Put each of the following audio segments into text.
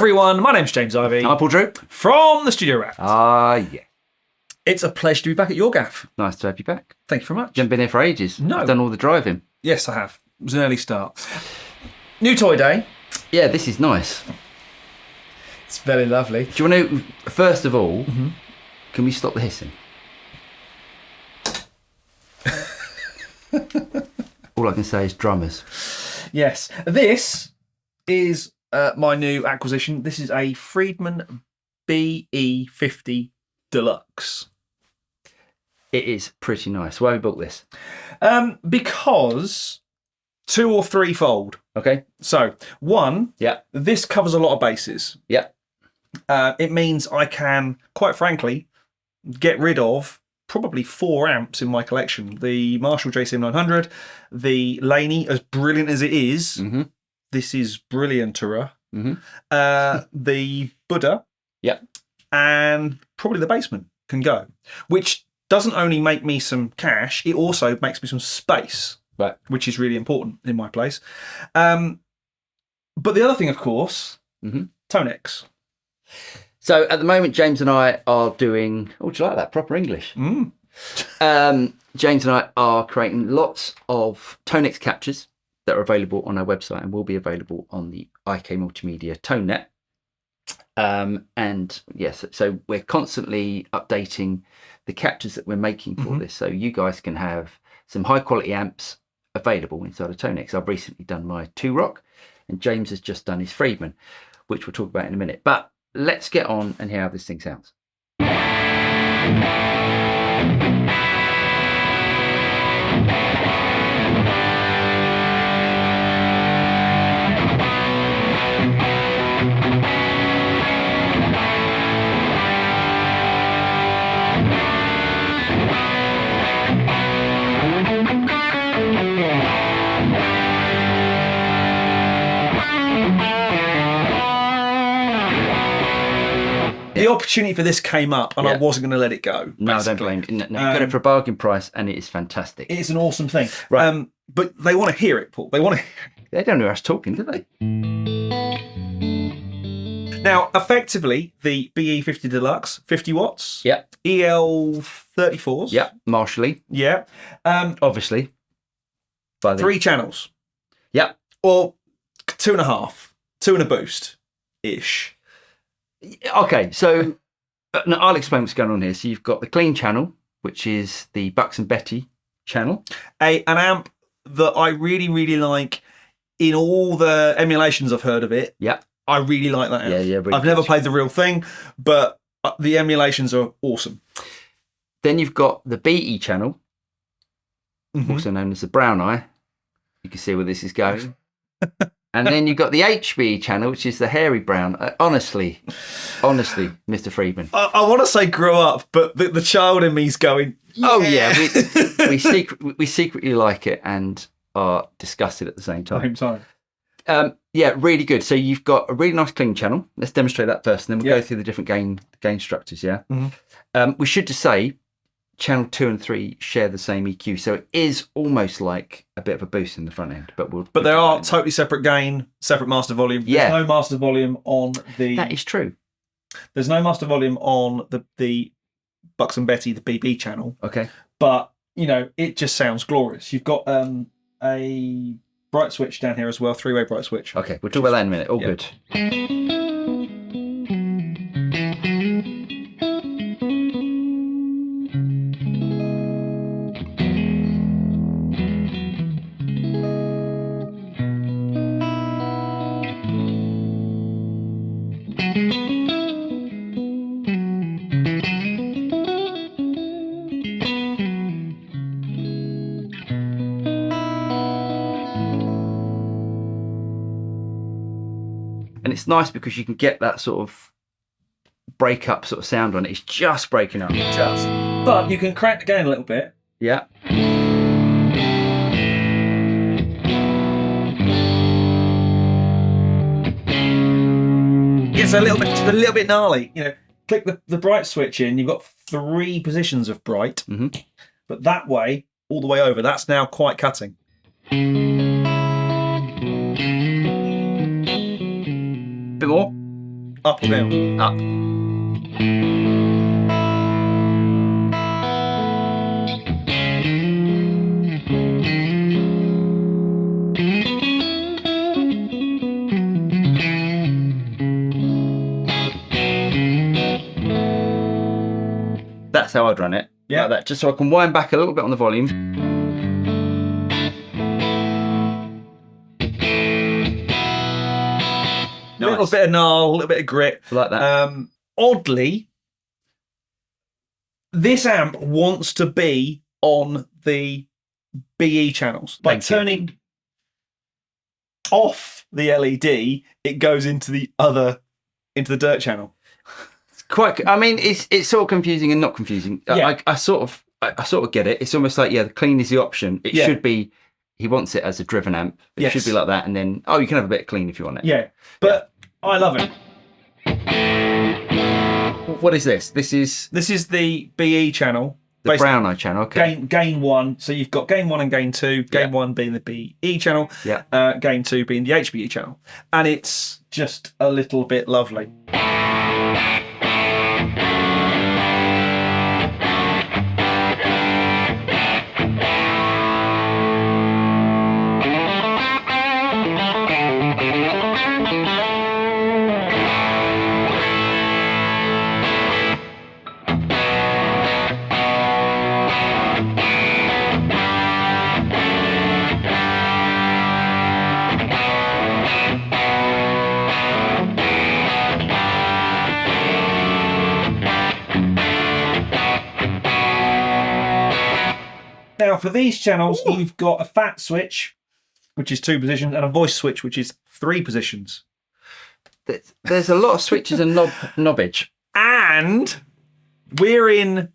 everyone, my name's James Ivey. I'm Paul Drew. From the Studio Wrap. Yeah. It's a pleasure to be back at your gaff. Nice to have you back. Thank you very much. You haven't been here for ages. No. I've done all the driving. Yes, I have. It was an early start. New toy day. Yeah, this is nice. It's very lovely. Do you want to, first of all, can we stop the hissing? All I can say is drummers. Yes. This is my new acquisition. This is a Friedman BE-50 Deluxe. It is pretty nice. Why have you bought this? Because 2 or 3 fold. Okay. So, one, Yeah. this covers a lot of bases. Yeah. It means I can, quite frankly, get rid of probably 4 amps in my collection. The Marshall JCM900, the Laney, as brilliant as it is, this is brillianter. The Buddha, Yeah. and probably the Basement can go, which doesn't only make me some cash, it also makes me some space, Right. which is really important in my place. But the other thing, of course, TONEX. So at the moment, James and I are doing. Oh, do you like that proper English? James and I are creating lots of TONEX captures that are available on our website and will be available on the IK Multimedia ToneNet. And yes, so we're constantly updating the captures that we're making for this, so you guys can have some high quality amps available inside of TONEX. I've recently done my 2-rock, and James has just done his Friedman, which we'll talk about in a minute. But let's get on and hear how this thing sounds. The opportunity for this came up, and I wasn't going to let it go. No, I don't blame you. No, you got it for a bargain price, and it is fantastic. It's an awesome thing. Right. But they want to hear it, Paul. They want to. They don't know us talking, do they? Now, effectively, the BE-50 Deluxe, 50 watts. Yeah. EL34s. Yeah. Marshally. Yeah. Obviously. By the... 3 channels. Yeah. Or 2.5. 2 and a boost-ish. Okay, so no, I'll explain what's going on here. So you've got the clean channel, which is the Buxom Betty channel. An amp that I really, really like. In all the emulations I've heard of it, I really like that amp. Yeah, really I've never played the real thing, but the emulations are awesome. Then you've got the BE channel, also known as the brown eye. You can see where this is going. And then you've got the HBE channel, which is the hairy brown. Honestly, Mr. Friedman. I want to say grow up, but the child in me's going, yeah. Oh, yeah. We secretly like it and are disgusted at the same time. Yeah, really good. So you've got a really nice clean channel. Let's demonstrate that first, and then we'll go through the different gain structures, yeah? We should just say channel 2 and 3 share the same EQ, so it is almost like a bit of a boost in the front end. But there are totally separate gain, separate master volume. There's no master volume on the. That is true. There's no master volume on the Buxom Betty, the BB channel. Okay. But you know, it just sounds glorious. You've got a bright switch down here as well, 3-way bright switch. Okay, we'll talk about that in a minute. All good. And it's nice because you can get that sort of break up sort of sound on it. It's just breaking up. Just. But you can crank the gain a little bit. Yeah. It's a little bit gnarly. You know, click the bright switch in. You've got 3 positions of bright, but that way, all the way over, that's now quite cutting. Bit more. Up or down? Up. That's how I'd run it. Yeah. Like that, just so I can wind back a little bit on the volume. A little bit of gnarl, a little bit of grit. Like that. Oddly, this amp wants to be on the BE channels. By turning off the LED, it goes into the dirt channel. Quite. I mean, it's sort of confusing and not confusing. Yeah. I sort of get it. It's almost like, yeah, the clean is the option. It should be. He wants it as a driven amp. It should be like that, and then you can have a bit of clean if you want it. Yeah, but I love it. What is this? This is the BE channel. The brown eye channel. Okay. Gain 1. So you've got gain 1 and gain 2. Gain 1 being the BE channel. Yeah. Gain 2 being the HBE channel, and it's just a little bit lovely. Now for these channels, you've got a fat switch, which is 2 positions, and a voice switch, which is 3 positions. There's a lot of switches and knobbage. And we're in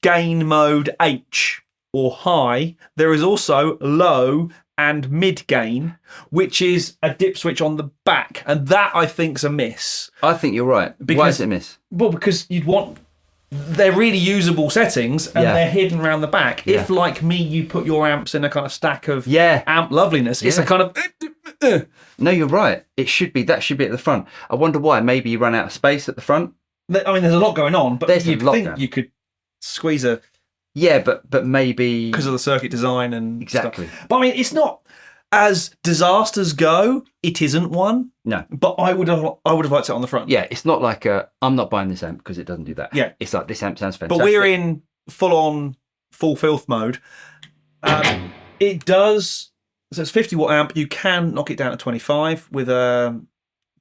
gain mode H or high. There is also low and mid gain, which is a dip switch on the back, and that I think's a miss. I think you're right. Why is it a miss? Well, because they're really usable settings and they're hidden around the back. If, like me, you put your amps in a kind of stack of amp loveliness, it's a kind of... No, you're right. That should be at the front. I wonder why. Maybe you run out of space at the front. I mean, there's a lot going on, but you'd think you could squeeze a... Yeah, but maybe... Because of the circuit design and exactly stuff. But I mean, it's not... As disasters go, it isn't one. No. But I would have liked it on the front. Yeah, it's not like I'm not buying this amp because it doesn't do that. Yeah. It's like, this amp sounds fantastic. But we're in full filth mode. It does... So it's 50 watt amp. You can knock it down to 25 with a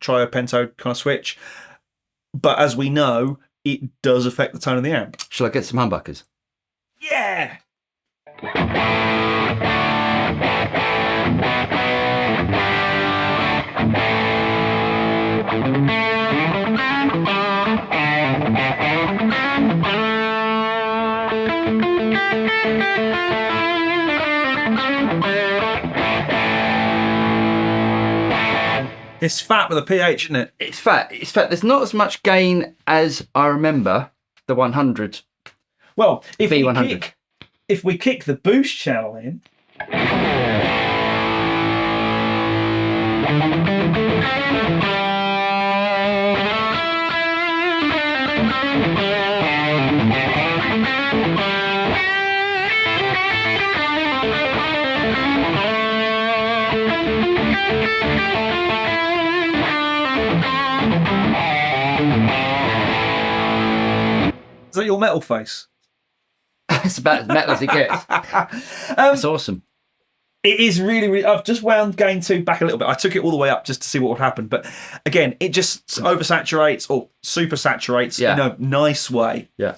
trio pento kind of switch. But as we know, it does affect the tone of the amp. Shall I get some humbuckers? Yeah! It's fat with a pH, isn't it? It's fat. It's fat. There's not as much gain as I remember the 100. Well, if B100. we kick the boost channel in. Is that your metal face? It's about as metal as it gets. That's awesome. It is really, really... I've just wound gain 2 back a little bit. I took it all the way up just to see what would happen. But again, it just oversaturates or super saturates in a nice way. Yeah.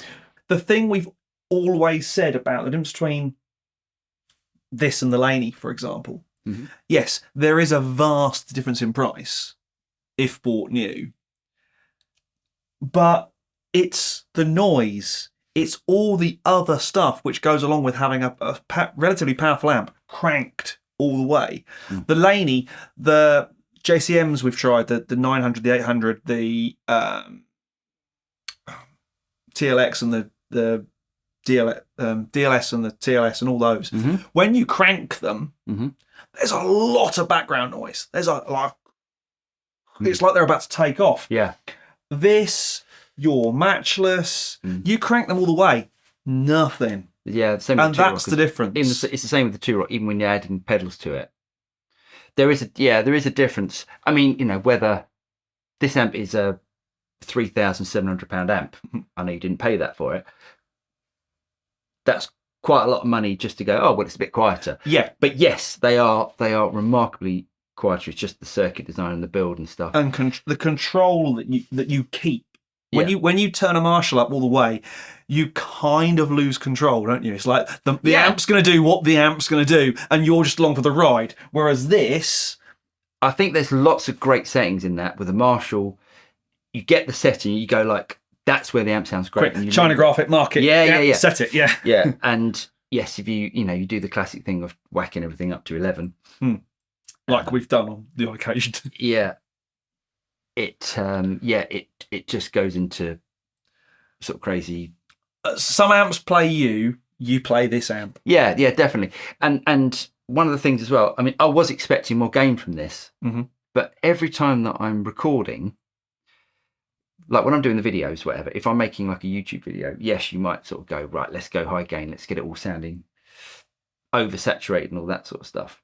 The thing we've always said about the difference between this and the Laney, for example, yes, there is a vast difference in price if bought new. But it's the noise. It's all the other stuff which goes along with having a relatively powerful amp cranked all the way. The Laney, the JCMs we've tried, the 900, the 800, the TLX and the DLS and the TLS and all those. When you crank them, there's a lot of background noise. There's a lot. It's like they're about to take off. Yeah. This, you're matchless. You crank them all the way, nothing. Yeah, same and that's the difference. It's the same with the two rock, even when you're adding pedals to it. There is a difference. I mean, whether this amp is a £3,700 amp, I know you didn't pay that for it. That's quite a lot of money just to go, oh, well, it's a bit quieter. Yeah. But yes, they are remarkably quieter. It's just the circuit design and the build and stuff. And the control that you keep. When you turn a Marshall up all the way, you kind of lose control, don't you? It's like the amp's going to do what the amp's going to do, and you're just along for the ride. Whereas this... I think there's lots of great settings in that. With a Marshall, you get the setting, you go like, that's where the amp sounds great. Quick, China graphic, mark it. Yeah. Set it, yeah. Yeah, and yes, if you do the classic thing of whacking everything up to 11. Like we've done on the odd occasion. Yeah. It just goes into sort of crazy. Some amps play you play this amp. Yeah, definitely. And one of the things as well, I mean, I was expecting more gain from this, but every time that I'm recording, like when I'm doing the videos, whatever, if I'm making like a YouTube video, yes, you might sort of go, right, let's go high gain, let's get it all sounding oversaturated and all that sort of stuff.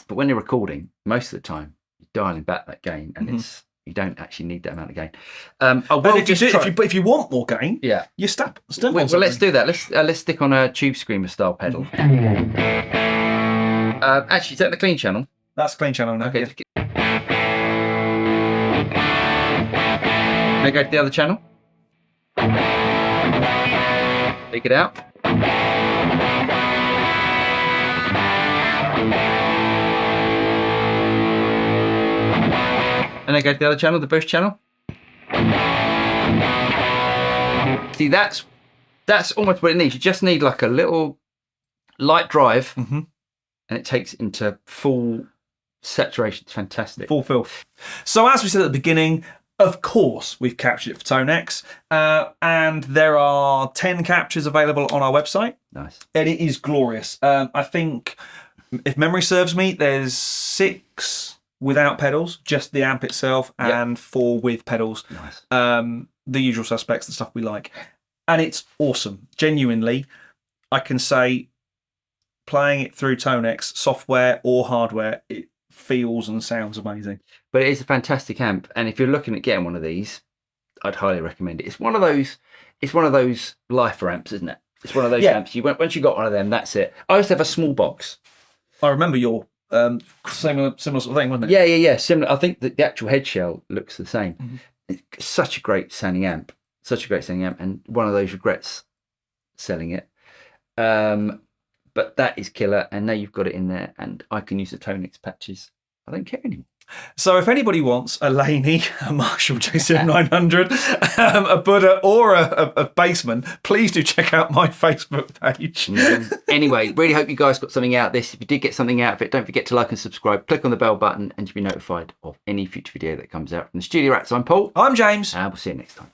But when you're recording, most of the time, you're dialing back that gain, and you don't actually need that amount of gain. If you want more gain, you step well, let's do that. Let's stick on a Tube Screamer style pedal. Actually, is that the clean channel? That's clean channel now. Okay. Now go to the other channel. Take it out. And then go to the other channel, the boost channel. See, that's almost what it needs. You just need like a little light drive, and it takes it into full saturation. It's fantastic. Full fill. So as we said at the beginning, of course, we've captured it for TONEX, and there are 10 captures available on our website. Nice. And it is glorious. I think, if memory serves me, there's 6 without pedals, just the amp itself, and 4 with pedals. Nice. The usual suspects, the stuff we like. And it's awesome. Genuinely, I can say, playing it through TONEX, software or hardware, it feels and sounds amazing. But it is a fantastic amp, and if you're looking at getting one of these, I'd highly recommend it. It's one of those lifer amps, isn't it? It's one of those amps. Once you got one of them, that's it. I used to have a small box. I remember your similar sort of thing, wasn't it? Yeah. Similar. I think that the actual head shell looks the same. It's such a great sounding amp. And one of those regrets selling it. But that is killer, and now you've got it in there, and I can use the TONEX patches. I don't care anymore. So if anybody wants a Laney, a Marshall JCM900, a Buddha, or a Bassman, please do check out my Facebook page. Anyway, really hope you guys got something out of this. If you did get something out of it, don't forget to like and subscribe. Click on the bell button and you'll be notified of any future video that comes out from the Studio Rats. I'm Paul. I'm James. And we'll see you next time.